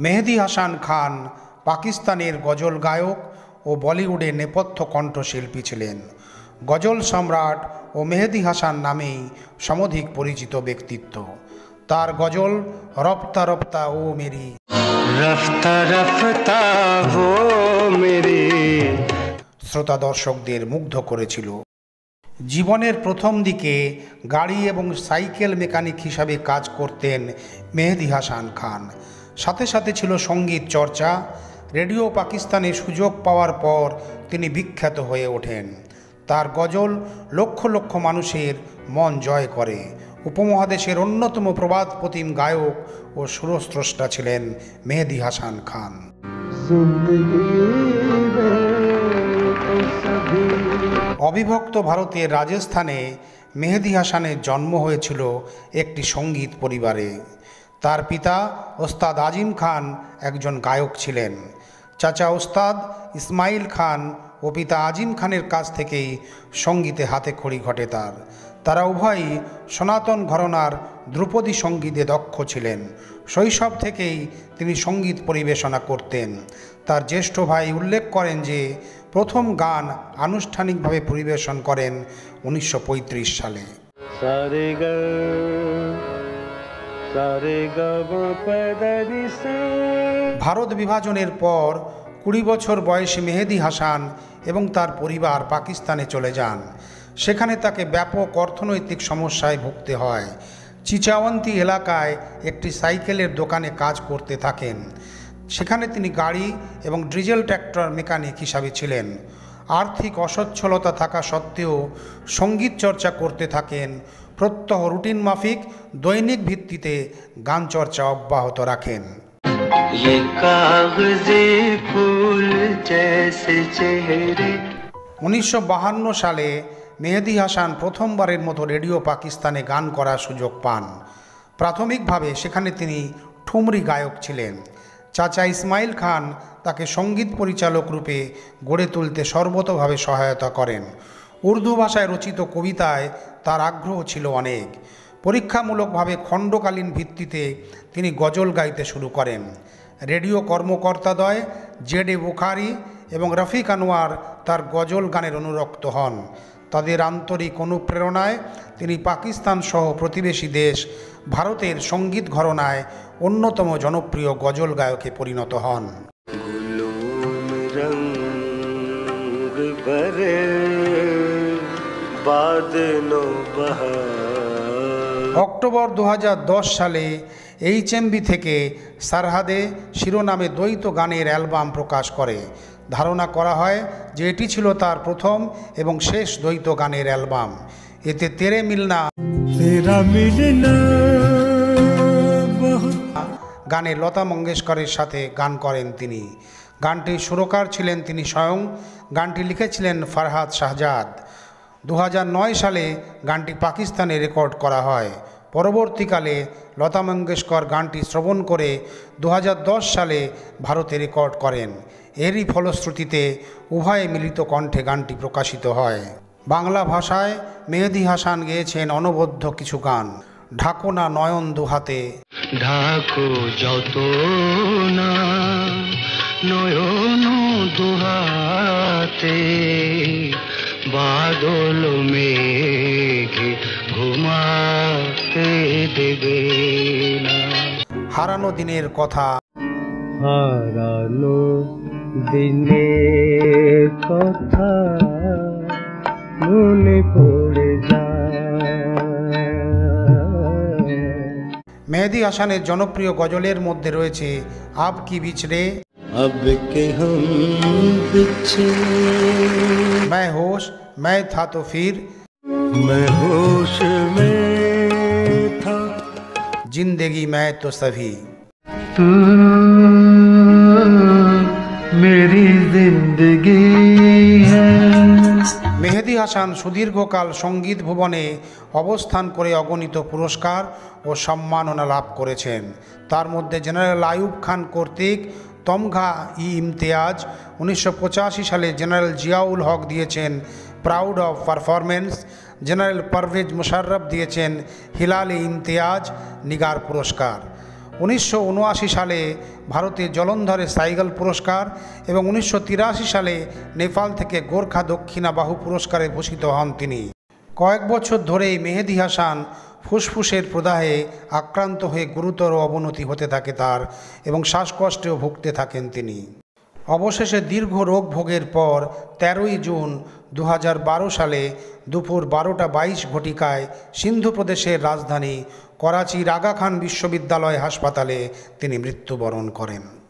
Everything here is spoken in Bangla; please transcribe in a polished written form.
মেহেদী হাসান খান পাকিস্তানের গজল গায়ক ও বলিউডের নেপথ্য কণ্ঠশিল্পী ছিলেন। গজল সম্রাট ও মেহেদী হাসান নামেই সমধিক পরিচিত ব্যক্তিত্ব। তার গজল রফতা রফতা ও মেরি রফতা রফতা ও মেরি শ্রোতা দর্শকদের মুগ্ধ করেছিল। জীবনের প্রথম দিকে গাড়ি এবং সাইকেল মেকানিক হিসাবে কাজ করতেন মেহেদী হাসান খান। সাথে সাথে ছিল সঙ্গীত চর্চা। রেডিও পাকিস্তানে সুযোগ পাওয়ার পর তিনি বিখ্যাত হয়ে ওঠেন। তার গজল লক্ষ লক্ষ মানুষের মন জয় করে। উপমহাদেশের অন্যতম প্রবাদপ্রতিম গায়ক ও সুরস্রষ্টা ছিলেন মেহেদী হাসান খান। অবিভক্ত ভারতের রাজস্থানে মেহেদী হাসানের জন্ম হয়েছিল একটি সঙ্গীত পরিবারে। তার পিতা ওস্তাদ আজিম খান একজন গায়ক ছিলেন। চাচা ওস্তাদ ইসমাইল খান ও পিতা আজিম খানের কাছ থেকেই সঙ্গীতে হাতেখড়ি ঘটে তার। তারা উভয়ই সনাতন ঘরানার ধ্রুপদী সঙ্গীতে দক্ষ ছিলেন। শৈশব থেকেই তিনি সঙ্গীত পরিবেশনা করতেন। তার জ্যেষ্ঠ ভাই উল্লেখ করেন যে প্রথম গান আনুষ্ঠানিকভাবে পরিবেশন করেন 1935 সালে। ভারত বিভাজনের পর 20 বছর বয়সী মেহেদী হাসান এবং তার পরিবার পাকিস্তানে চলে যান। সেখানে তাকে ব্যাপক অর্থনৈতিক সমস্যায় ভুগতে হয়। চিচাওয়ান্তি এলাকায় একটি সাইকেলের দোকানে কাজ করতে থাকেন। সেখানে তিনি গাড়ি এবং ডিজেল ট্র্যাক্টর মেকানিক হিসাবে ছিলেন। আর্থিক অসচ্ছলতা থাকা সত্ত্বেও সঙ্গীত চর্চা করতে থাকেন। প্রত্যহ রুটিন মাফিক দৈনিক ভিত্তিতে গান চর্চা অব্যাহত রাখেন। 1952 সালে মেহেদী হাসান প্রথমবারের মতো রেডিও পাকিস্তানে গান করার সুযোগ পান। প্রাথমিকভাবে সেখানে তিনি ঠুমরি গায়ক ছিলেন। চাচা ইসমাইল খান তাকে সঙ্গীত পরিচালক রূপে গড়ে তুলতে সর্বতোভাবে সহায়তা করেন। উর্দু ভাষায় রচিত কবিতায় তার আগ্রহ ছিল অনেক। পরীক্ষামূলকভাবে খণ্ডকালীন ভিত্তিতে তিনি গজল গাইতে শুরু করেন। রেডিও কর্মকর্তাদ্বয় জেডে বুখারি এবং রফিক আনোয়ার তার গজল গানের অনুরক্ত হন। তাদের আন্তরিক অনুপ্রেরণায় তিনি পাকিস্তান সহ প্রতিবেশী দেশ ভারতের সঙ্গীত ঘরানায় অন্যতম জনপ্রিয় গজল গায়কে পরিণত হন। অক্টোবর 2010 সালে HMV থেকে সারহাদে শিরোনামে দ্বৈত গানের অ্যালবাম প্রকাশ করে। ধারণা করা হয় যে এটি ছিল তার প্রথম এবং শেষ দ্বৈত গানের অ্যালবাম। এতে তেরে মিলনা গানে লতা মঙ্গেশকরের সাথে গান করেন তিনি। গানটির সুরকার ছিলেন তিনি স্বয়ং। গানটি লিখেছিলেন ফরহাদ শাহজাদ। 2009 সালে গানটি পাকিস্তানে রেকর্ড করা হয়। পরবর্তীকালে লতা মঙ্গেশকর গানটি শ্রবণ করে 2010 সালে ভারতে রেকর্ড করেন। এরই ফলশ্রুতিতে উভয়ে মিলিত কণ্ঠে গানটি প্রকাশিত হয়। বাংলা ভাষায় মেহেদী হাসান গেয়েছেন অনবদ্য কিছু গান। ঢাকো না নয়ন দুহাতে, ঢাকো যত না নয়ন দুহাতে, বাদল মেঘে ঘুমাতে দেবে না, হারানো দিনের কথা, হারানো দিনের কথা মনে পড়ে যায়। মেহেদী হাসানের জনপ্রিয় গজলের মধ্যে রয়েছে আব কি বিছড়ে, अब के हम बिछड़े, मैं होश मैं था तो फिर, मैं होश में था, जिंदगी मैं तो सभी, तू मेरी जिंदगी है। মেহেদী হাসান সুদীর্ঘকাল সঙ্গীত ভুবনে অবস্থান করে অগণিত পুরস্কার ও সম্মাননা লাভ করেছেন। তার মধ্যে জেনারেল আইয়ুব খান কর্তৃক তমঘা-ই-ইমতিয়াজ, 1985 সালে জেনারেল জিয়াউল হক দিয়েছেন proud of performance, general Parvez Musharraf দিয়েছেন হিলাল-ই-ইমতিয়াজ নিগার পুরস্কার। 1979 সালে ভারতে জলন্ধরে সাইগল পুরস্কার এবং 1983 সালে নেপাল থেকে গোর্খা দক্ষিণা বাহু পুরস্কারে ভূষিত হন তিনি। কয়েক বছর ধরেই মেহেদী হাসান ফুসফুসের প্রদাহে আক্রান্ত হয়ে গুরুতর অবনতি হতে থাকে তার এবং শ্বাসকষ্টেও ভুগতে থাকেন তিনি। অবশেষে দীর্ঘ রোগ ভোগের পর 13ই জুন 2012 সালে দুপুর 12:22 ঘটিকায় সিন্ধু প্রদেশের রাজধানী করাচির আগা খান বিশ্ববিদ্যালয় হাসপাতালে তিনি মৃত্যুবরণ করেন।